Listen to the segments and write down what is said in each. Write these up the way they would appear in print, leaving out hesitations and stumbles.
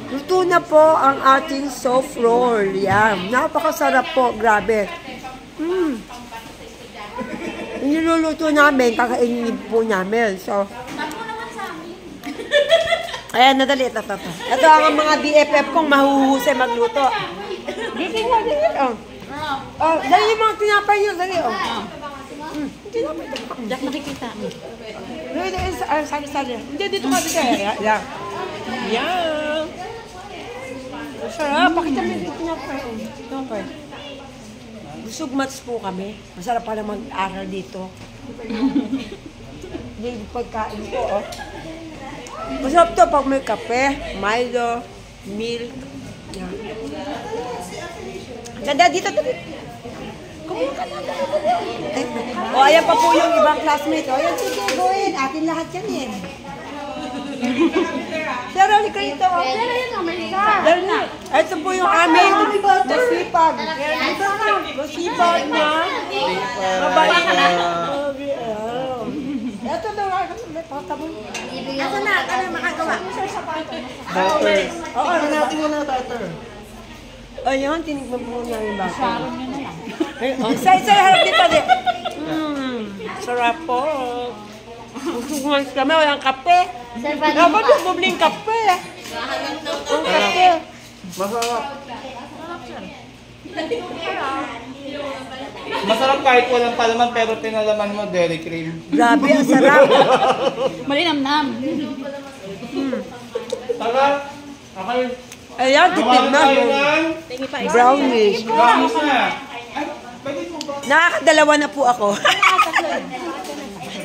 Luto na po ang ating soft roll. Yan. Napakasarap po. Grabe. Niluluto namin, kakainin po namin. So, ayan, nadali. Ito. Ito ang mga BFF kong mahuhusay magluto. Dito nga, dito. Dali yung mga tinapay nyo. Dali, tinapay ito. Jack, nakikita mo. Sali. Hindi, dito ka. Yan. Yan. Masarap. Pakita mo yung tinapay. Busog mats po kami. Masarap pala mag-aral dito. Hindi pagkain po, Masarap to pag may kape, Milo, milk. Yan. Ganda dito. Kumuha ka na. Ayan pa po yung ibang classmate. Ayan, sige, go in. Atin lahat yan eh. Pero halika rito. Pero yun o, may isa. Ito po yung aming masipag. Masipag na. Mabait na. Ito daw. Asa na? Ano makagawa? Butter. Oo, ano natin muna butter. Ayun, tinignan po namin bakit. Sharon nyo na lang. Say, harap dito din. Sarap po. Gusto kami, walang kape. Dapat yung bubling kape. Ang kape. Masarap. Masarap kahit walang palaman pero pinalaman mo dairy cream. Grabe, ang sarap. Malinamnam. Tara, okay. Ayan, tipid na. Brownish. Brownies na. Nakakadalawa na po ako.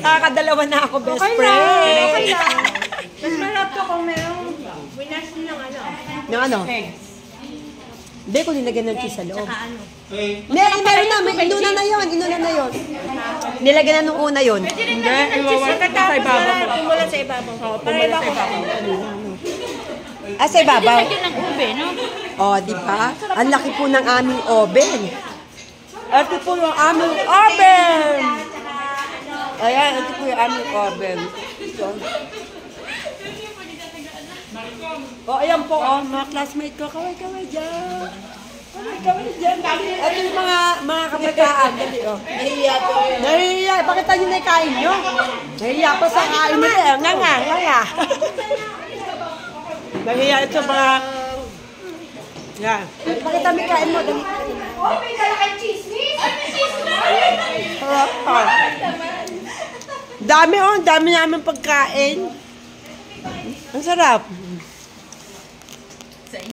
Nakakadalawa na ako, best friend. Okay lang. Mas malap to kung merong winas ng ano. Ng ano? Hindi ko nilagyan ng cheese sa loob. Okay. Meron na. May inuna na yun. Nilagyan na nung una yun. Hindi, pagkatapos na pumulat sa ibabaw. Para ibabaw. Sa ibabaw. Lagyan ng ube, no? Di ba? Ang laki po ng aming oven. Ito po yung aming oven. Ayan, ito po yung aming oven. Ayan po, mga classmate ko. Kaway dyan. Kaway dyan. Ito yung mga kabataan. Dali, Nahihiya. Bakit tayo na ikain nyo? Nahihiya pa sa kain nila. Nga. Nahihiya ito mga... Yan. Bakit kami kain mo? Dali. May kalakang chismis! Dami namin pagkain. Ang sarap.